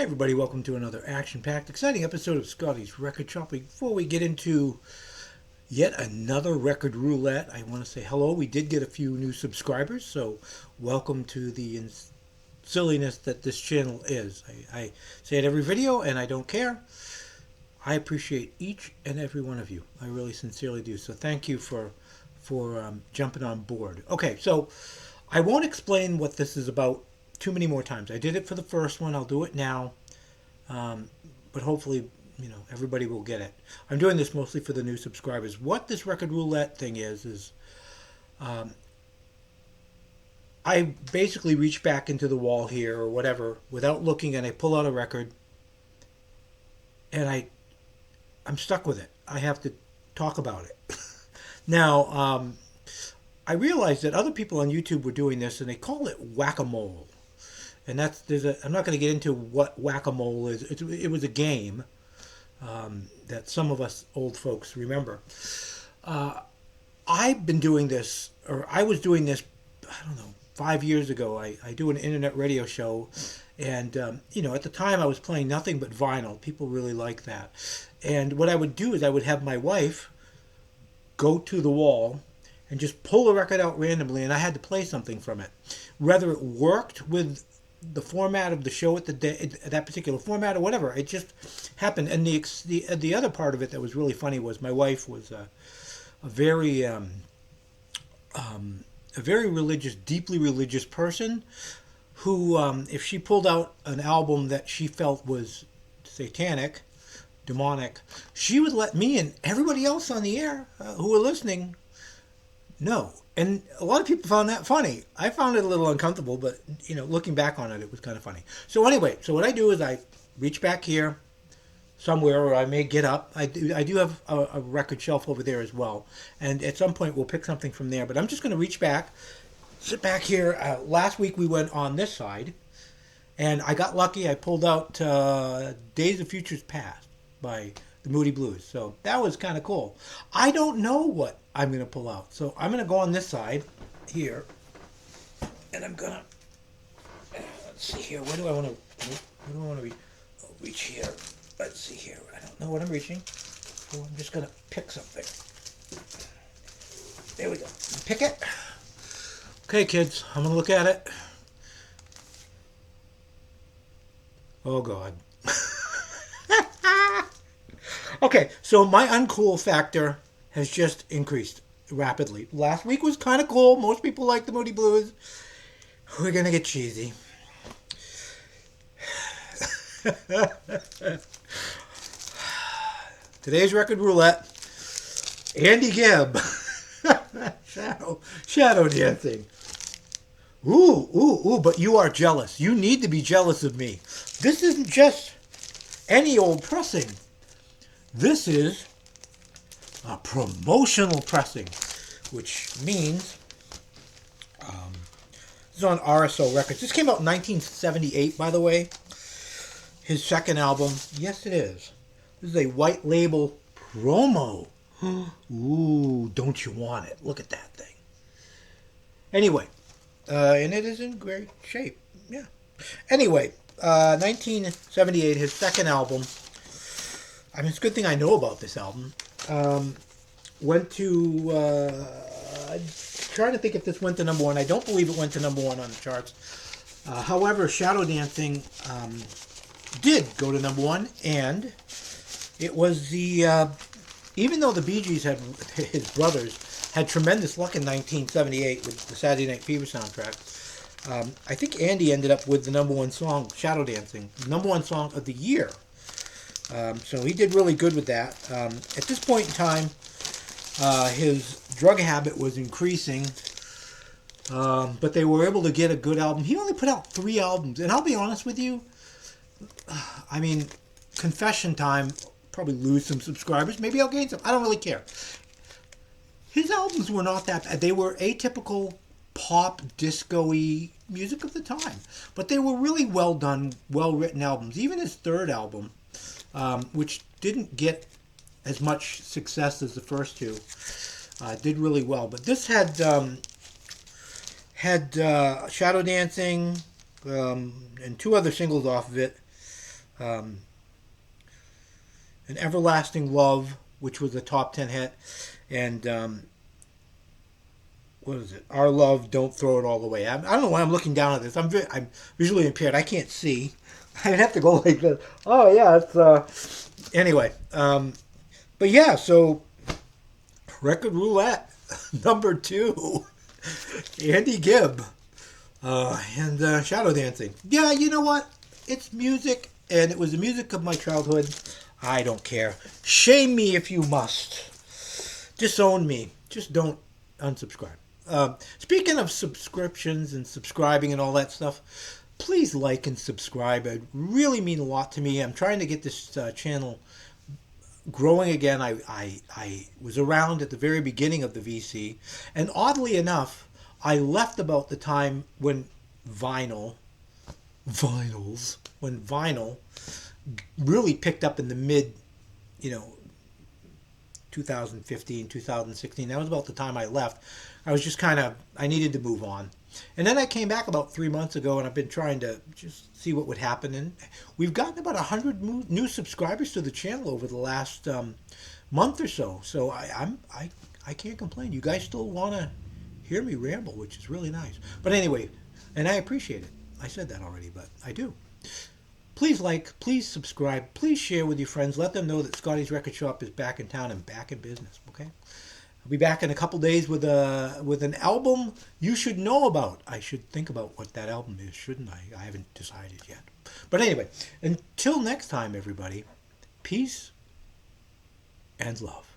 Hey everybody, welcome to another action-packed, exciting episode of Scotty's Record Shopping. Before we get into yet another record roulette, I want to say hello. We did get a few new subscribers, so welcome to the silliness that this channel is. I say it every video, and I don't care. I appreciate each and every one of you. I really sincerely do. So thank you for jumping on board. Okay, so I won't explain what this is about too many more times. I did it for the first one. I'll do it now. But hopefully, everybody will get it. I'm doing this mostly for the new subscribers. What this record roulette thing is I basically reach back into the wall here or whatever without looking, and I pull out a record, and I'm stuck with it. I have to talk about it. Now, I realized that other people on YouTube were doing this, and they call it whack-a-mole. And I'm not going to get into what whack-a-mole is. It was a game that some of us old folks remember. I've been doing this, or I was doing this, I don't know, 5 years ago. I do an internet radio show, and at the time I was playing nothing but vinyl. People really like that. And what I would do is I would have my wife go to the wall and just pull a record out randomly, and I had to play something from it. Whether it worked with the format of the show at that particular format or whatever, it just happened. And the other part of it that was really funny was my wife was a very religious, deeply religious person who, if she pulled out an album that she felt was satanic, demonic, she would let me and everybody else on the air who were listening know. And a lot of people found that funny. I found it a little uncomfortable, but, looking back on it, it was kind of funny. So anyway, what I do is I reach back here somewhere, or I may get up. I do have a record shelf over there as well. And at some point, we'll pick something from there. But I'm just going to reach back, sit back here. Last week, we went on this side, and I got lucky. I pulled out Days of Futures Past by the Moody Blues. So that was kind of cool. I don't know what I'm going to pull out. So I'm going to go on this side here. And I'm going to, let's see here. Where do I want to reach here? Let's see here. I don't know what I'm reaching. So I'm just going to pick something. There we go. Pick it. Okay, kids. I'm going to look at it. Oh, God. Okay, so my uncool factor has just increased rapidly. Last week was kind of cool. Most people like the Moody Blues. We're going to get cheesy. Today's record roulette. Andy Gibb. Shadow dancing. Ooh, but you are jealous. You need to be jealous of me. This isn't just any old pressing. This is a promotional pressing, which means this is on RSO Records. This came out in 1978, by the way. His second album. Yes, it is. This is a white label promo. Ooh, don't you want it? Look at that thing. Anyway, and it is in great shape. Yeah. Anyway, 1978, his second album. I mean, it's a good thing I know about this album. Went to, I'm trying to think if this went to number one. I don't believe it went to number one on the charts. However, Shadow Dancing did go to number one, and it was even though the Bee Gees his brothers, had tremendous luck in 1978 with the Saturday Night Fever soundtrack, I think Andy ended up with the number one song, Shadow Dancing, number one song of the year. So he did really good with that. At this point in time, his drug habit was increasing, but they were able to get a good album. He only put out 3 albums, and I'll be honest with you, I mean, confession time, probably lose some subscribers, maybe I'll gain some, I don't really care. His albums were not that bad. They were atypical pop, disco-y music of the time, but they were really well done, well-written albums. Even his third album, which didn't get as much success as the first two, did really well. But this had Shadow Dancing and 2 other singles off of it. An Everlasting Love, which was a top 10 hit, and what is it? Our Love, Don't Throw It All Away. I don't know why I'm looking down at this. I'm visually impaired. I can't see. I'd have to go like this. Oh yeah, it's anyway. But yeah, so Record Roulette number 2, Andy Gibb, and Shadow Dancing. Yeah, you know what? It's music, and it was the music of my childhood. I don't care. Shame me if you must. Disown me. Just don't unsubscribe. Speaking of subscriptions and subscribing and all that stuff, please like and subscribe. It really mean a lot to me. I'm trying to get this channel growing again. I was around at the very beginning of the VC, and oddly enough, I left about the time when vinyl really picked up in the mid, you know, 2015, 2016. That was about the time I left. I was just I needed to move on. And then I came back about 3 months ago, and I've been trying to just see what would happen. And we've gotten about 100 new subscribers to the channel over the last month or so. So I can't complain. You guys still want to hear me ramble, which is really nice. But anyway, and I appreciate it. I said that already, but I do. Please like, please subscribe, please share with your friends. Let them know that Scotty's Record Shop is back in town and back in business, okay? I'll be back in a couple days with an album you should know about. I should think about what that album is, shouldn't I? I haven't decided yet. But anyway, until next time, everybody, peace and love.